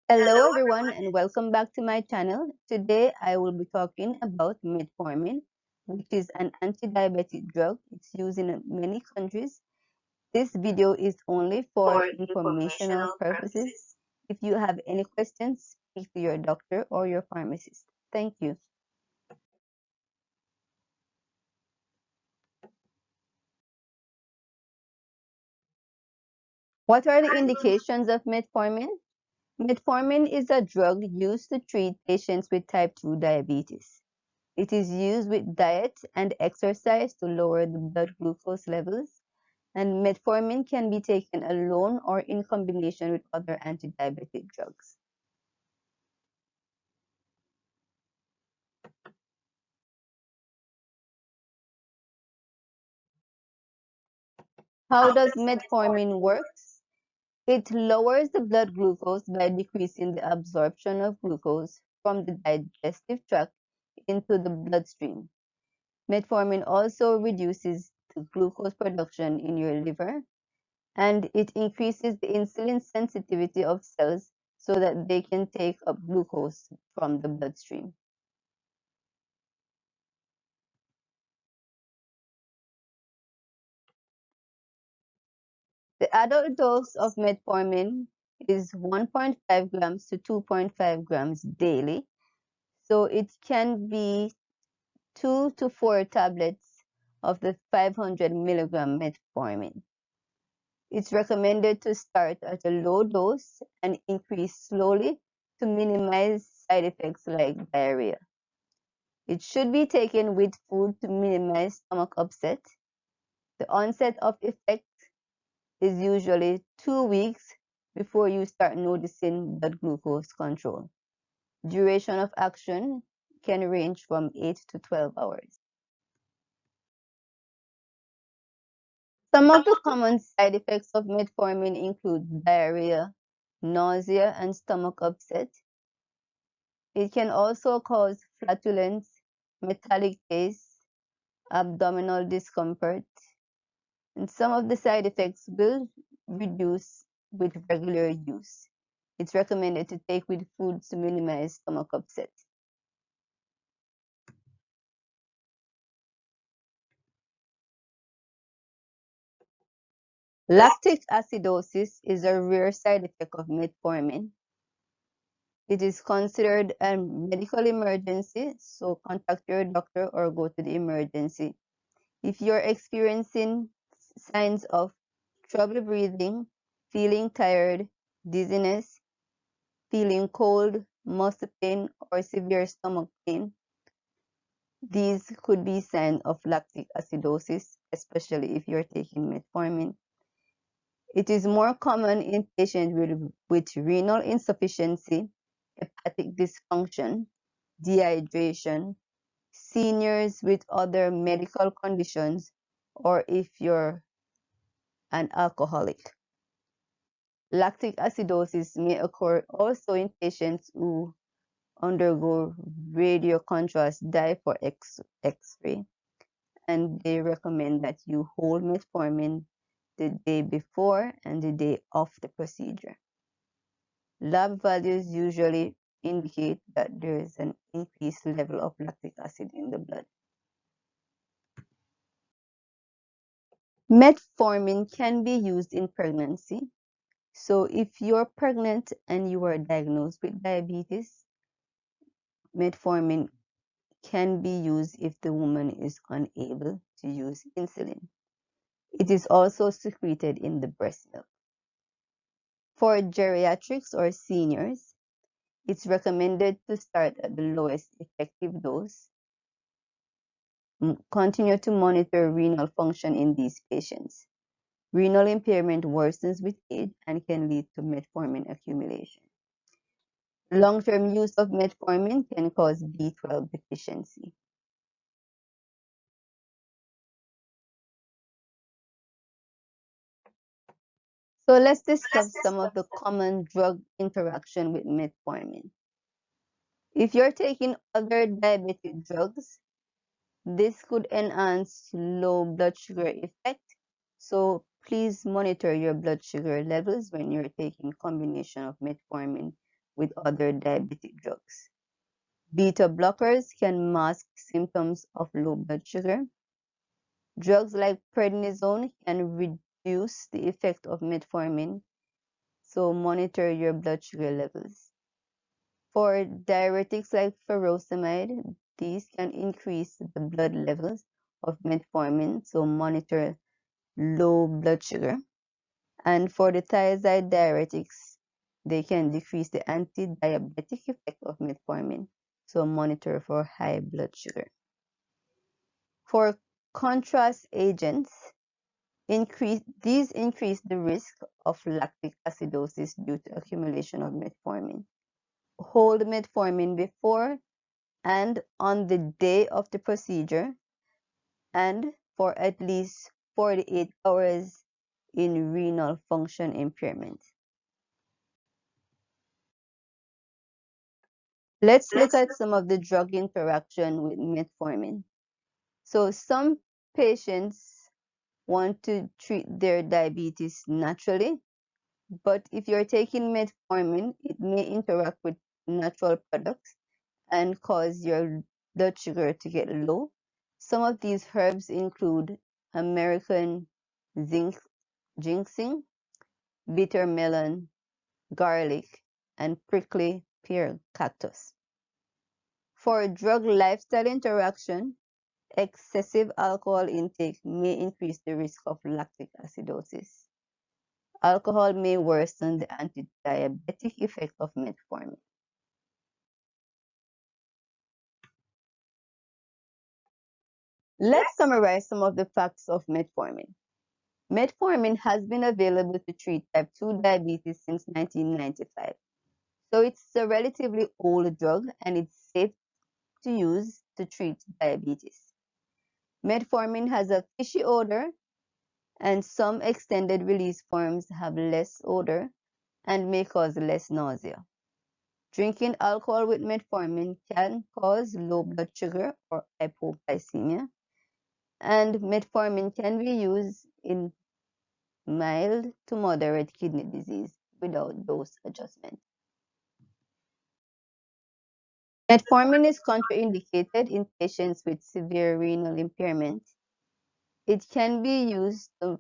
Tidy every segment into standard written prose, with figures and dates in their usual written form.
Hello everyone and welcome back to my channel. Today I will be talking about metformin, which is an anti-diabetic drug. It's used in many countries. This video is only for informational purposes. If you have any questions, speak to your doctor or your pharmacist. Thank you. What are the indications of metformin? Metformin is a drug used to treat patients with type 2 diabetes. It is used with diet and exercise to lower the blood glucose levels, and metformin can be taken alone or in combination with other anti-diabetic drugs. How does metformin work? It lowers the blood glucose by decreasing the absorption of glucose from the digestive tract into the bloodstream. Metformin also reduces the glucose production in your liver, and it increases the insulin sensitivity of cells so that they can take up glucose from the bloodstream. The adult dose of metformin is 1.5 grams to 2.5 grams daily, so it can be 2 to 4 tablets of the 500 milligram metformin. It's recommended to start at a low dose and increase slowly to minimize side effects like diarrhea. It should be taken with food to minimize stomach upset. The onset of effect is usually 2 weeks before you start noticing blood glucose control. Duration of action can range from 8 to 12 hours. Some of the common side effects of metformin include diarrhea, nausea, and stomach upset. It can also cause flatulence, metallic taste, abdominal discomfort, and some of the side effects will reduce with regular use. It's recommended to take with foods to minimize stomach upset. Lactic acidosis is a rare side effect of metformin. It is considered a medical emergency, so contact your doctor or go to the emergency. If you're experiencing signs of trouble breathing, feeling tired, dizziness, feeling cold, muscle pain, or severe stomach pain, these could be signs of lactic acidosis, especially if you're taking metformin. It is more common in patients with renal insufficiency, hepatic dysfunction, dehydration, seniors with other medical conditions, or if you're an alcoholic. Lactic acidosis may occur also in patients who undergo radio contrast dye for X-ray, and they recommend that you hold metformin the day before and the day of the procedure. Lab values usually indicate that there is an increased level of lactic acid in the blood. Metformin can be used in pregnancy. So if you're pregnant and you are diagnosed with diabetes, metformin can be used if the woman is unable to use insulin. It is also secreted in the breast milk. For geriatrics or seniors, it's recommended to start at the lowest effective dose. Continue to monitor renal function in these patients. Renal impairment worsens with age and can lead to metformin accumulation. Long-term use of metformin can cause B12 deficiency. So let's discuss some of the common drug interaction with metformin. If you're taking other diabetic drugs, this could enhance low blood sugar effect. So please monitor your blood sugar levels when you're taking combination of metformin with other diabetic drugs. Beta blockers can mask symptoms of low blood sugar. Drugs like prednisone can reduce the effect of metformin, so monitor your blood sugar levels. For diuretics like furosemide, these can increase the blood levels of metformin, so monitor low blood sugar. And for the thiazide diuretics, they can decrease the anti-diabetic effect of metformin, so monitor for high blood sugar. For contrast agents, these increase the risk of lactic acidosis due to accumulation of metformin. Hold metformin before and on the day of the procedure and for at least 48 hours in renal function impairment. Let's look at some of the drug interaction with metformin. So some patients want to treat their diabetes naturally, but if you're taking metformin, it may interact with natural products and cause your blood sugar to get low. Some of these herbs include American ginseng, bitter melon, garlic, and prickly pear cactus. For drug lifestyle interaction, excessive alcohol intake may increase the risk of lactic acidosis. Alcohol may worsen the anti-diabetic effect of metformin. Let's summarize some of the facts of metformin. Metformin has been available to treat type 2 diabetes since 1995. So it's a relatively old drug and it's safe to use to treat diabetes. Metformin has a fishy odor and some extended release forms have less odor and may cause less nausea. Drinking alcohol with metformin can cause low blood sugar or hypoglycemia, and metformin can be used in mild to moderate kidney disease without dose adjustment. Metformin is contraindicated in patients with severe renal impairment. It can be used to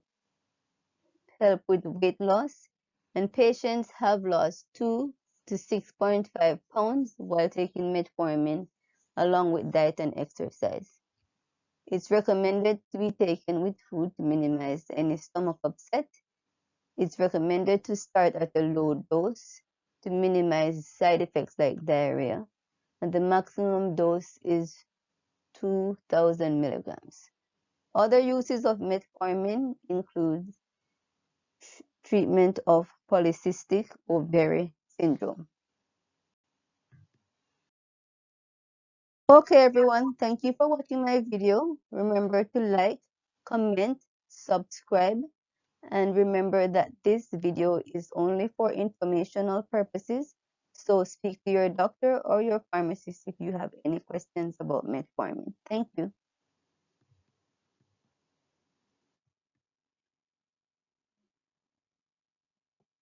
help with weight loss, and patients have lost 2 to 6.5 pounds while taking metformin along with diet and exercise. It's recommended to be taken with food to minimize any stomach upset. It's recommended to start at a low dose to minimize side effects like diarrhea, and the maximum dose is 2,000 milligrams. Other uses of metformin include treatment of polycystic ovary syndrome. Okay, everyone, thank you for watching my video. Remember to like, comment, subscribe, and remember that this video is only for informational purposes. So speak to your doctor or your pharmacist if you have any questions about metformin. Thank you.